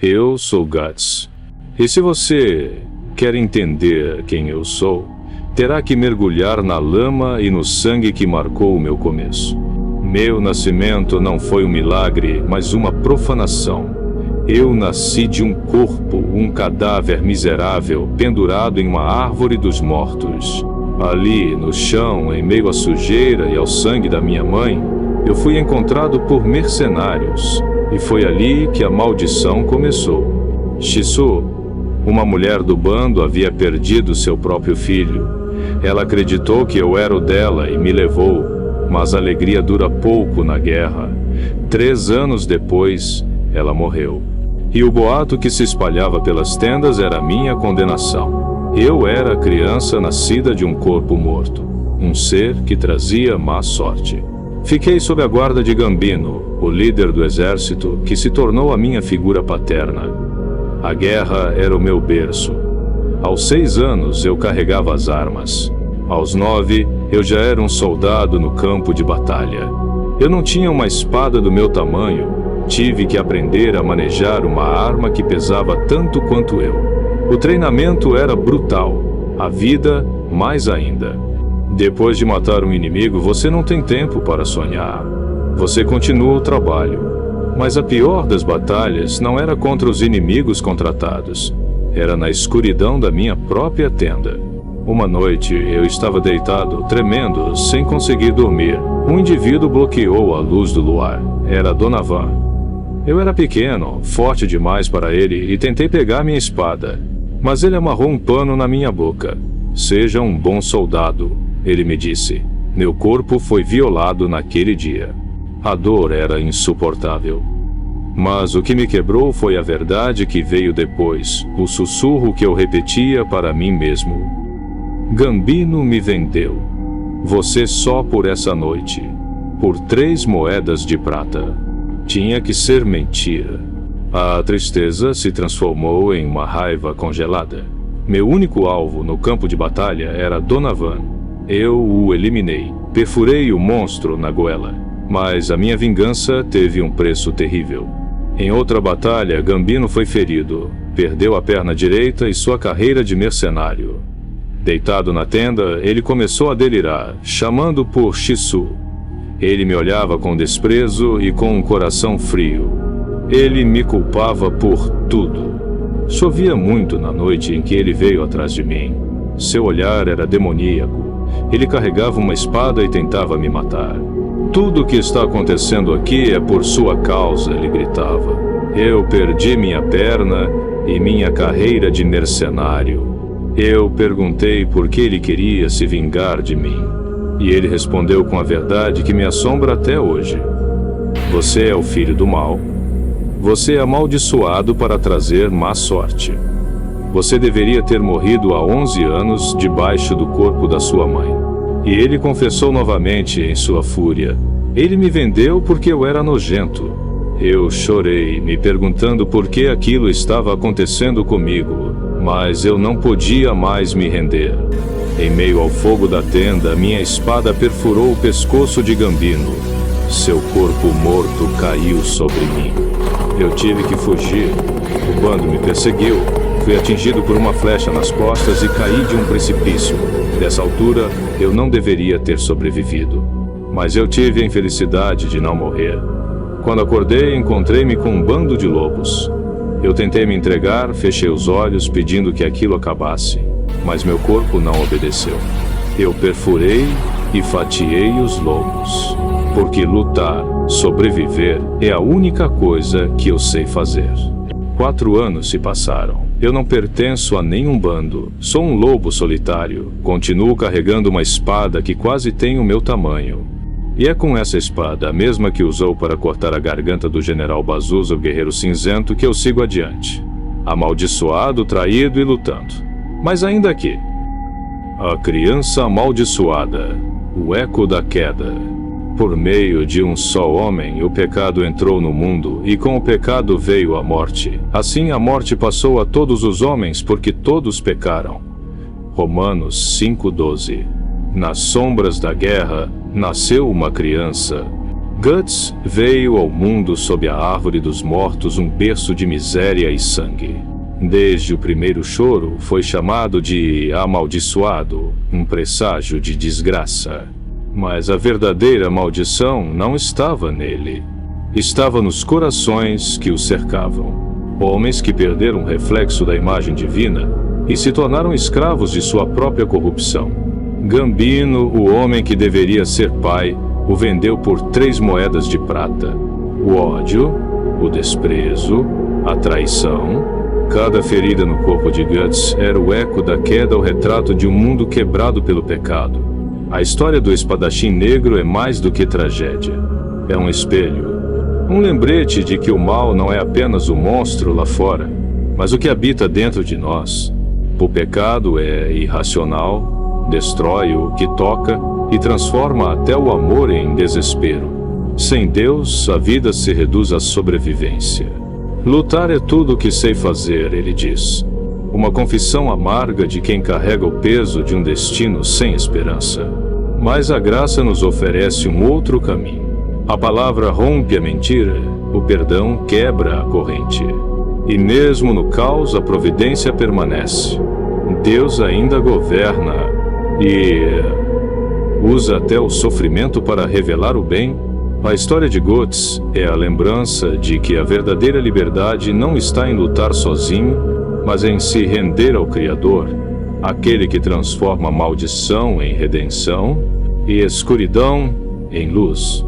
Eu sou Guts. E se você quer entender quem eu sou, terá que mergulhar na lama e no sangue que marcou o meu começo. Meu nascimento não foi um milagre, mas uma profanação. Eu nasci de um corpo, um cadáver miserável, pendurado em uma árvore dos mortos. Ali, no chão, em meio à sujeira e ao sangue da minha mãe, eu fui encontrado por mercenários, e foi ali que a maldição começou. Shisu, uma mulher do bando, havia perdido seu próprio filho. Ela acreditou que eu era o dela e me levou, mas a alegria dura pouco na guerra. 3 anos depois, ela morreu. E o boato que se espalhava pelas tendas era a minha condenação. Eu era a criança nascida de um corpo morto, um ser que trazia má sorte. Fiquei sob a guarda de Gambino, o líder do exército, que se tornou a minha figura paterna. A guerra era o meu berço. Aos 6 anos eu carregava as armas. Aos 9, eu já era um soldado no campo de batalha. Eu não tinha uma espada do meu tamanho. Tive que aprender a manejar uma arma que pesava tanto quanto eu. O treinamento era brutal, a vida mais ainda. Depois de matar um inimigo, você não tem tempo para sonhar. Você continua o trabalho. Mas a pior das batalhas não era contra os inimigos contratados. Era na escuridão da minha própria tenda. Uma noite, eu estava deitado, tremendo, sem conseguir dormir. Um indivíduo bloqueou a luz do luar. Era Donovan. Eu era pequeno, forte demais para ele, e tentei pegar minha espada. Mas ele amarrou um pano na minha boca. Seja um bom soldado, ele me disse. Meu corpo foi violado naquele dia. A dor era insuportável. Mas o que me quebrou foi a verdade que veio depois, o sussurro que eu repetia para mim mesmo. Gambino me vendeu. Você só por essa noite. Por 3 moedas de prata. Tinha que ser mentira. A tristeza se transformou em uma raiva congelada. Meu único alvo no campo de batalha era Donovan. Eu o eliminei. Perfurei o monstro na goela. Mas a minha vingança teve um preço terrível. Em outra batalha, Gambino foi ferido. Perdeu a perna direita e sua carreira de mercenário. Deitado na tenda, ele começou a delirar, chamando por Shisu. Ele me olhava com desprezo e com um coração frio. Ele me culpava por tudo. Chovia muito na noite em que ele veio atrás de mim. Seu olhar era demoníaco. Ele carregava uma espada e tentava me matar. Tudo o que está acontecendo aqui é por sua causa, ele gritava. Eu perdi minha perna e minha carreira de mercenário. Eu perguntei por que ele queria se vingar de mim. E ele respondeu com a verdade que me assombra até hoje. Você é o filho do mal. Você é amaldiçoado para trazer má sorte. Você deveria ter morrido há 11 anos debaixo do corpo da sua mãe. E ele confessou novamente em sua fúria. Ele me vendeu porque eu era nojento. Eu chorei, me perguntando por que aquilo estava acontecendo comigo, mas eu não podia mais me render. Em meio ao fogo da tenda, minha espada perfurou o pescoço de Gambino. Seu corpo morto caiu sobre mim. Eu tive que fugir. O bando me perseguiu. Fui atingido por uma flecha nas costas e caí de um precipício. Dessa altura, eu não deveria ter sobrevivido. Mas eu tive a infelicidade de não morrer. Quando acordei, encontrei-me com um bando de lobos. Eu tentei me entregar, fechei os olhos, pedindo que aquilo acabasse. Mas meu corpo não obedeceu. Eu perfurei e fatiei os lobos. Porque lutar, sobreviver, é a única coisa que eu sei fazer. 4 anos se passaram. Eu não pertenço a nenhum bando. Sou um lobo solitário. Continuo carregando uma espada que quase tem o meu tamanho. E é com essa espada, a mesma que usou para cortar a garganta do general Bazuza, o guerreiro cinzento, que eu sigo adiante. Amaldiçoado, traído e lutando. Mas ainda aqui. A criança amaldiçoada. O eco da queda. Por meio de um só homem, o pecado entrou no mundo, e com o pecado veio a morte. Assim a morte passou a todos os homens, porque todos pecaram. Romanos 5:12. Nas sombras da guerra, nasceu uma criança. Guts veio ao mundo sob a árvore dos mortos, um berço de miséria e sangue. Desde o primeiro choro foi chamado de amaldiçoado, um presságio de desgraça. Mas a verdadeira maldição não estava nele. Estava nos corações que o cercavam. Homens que perderam o reflexo da imagem divina e se tornaram escravos de sua própria corrupção. Gambino, o homem que deveria ser pai, o vendeu por 3 moedas de prata. O ódio, o desprezo, a traição. Cada ferida no corpo de Guts era o eco da queda, o retrato de um mundo quebrado pelo pecado. A história do espadachim negro é mais do que tragédia. É um espelho. Um lembrete de que o mal não é apenas o monstro lá fora, mas o que habita dentro de nós. O pecado é irracional, destrói o que toca e transforma até o amor em desespero. Sem Deus, a vida se reduz à sobrevivência. Lutar é tudo o que sei fazer, ele diz. Uma confissão amarga de quem carrega o peso de um destino sem esperança. Mas a graça nos oferece um outro caminho. A palavra rompe a mentira, o perdão quebra a corrente. E mesmo no caos, a providência permanece. Deus ainda governa e usa até o sofrimento para revelar o bem. A história de Guts é a lembrança de que a verdadeira liberdade não está em lutar sozinho, mas em se render ao Criador, aquele que transforma maldição em redenção e escuridão em luz.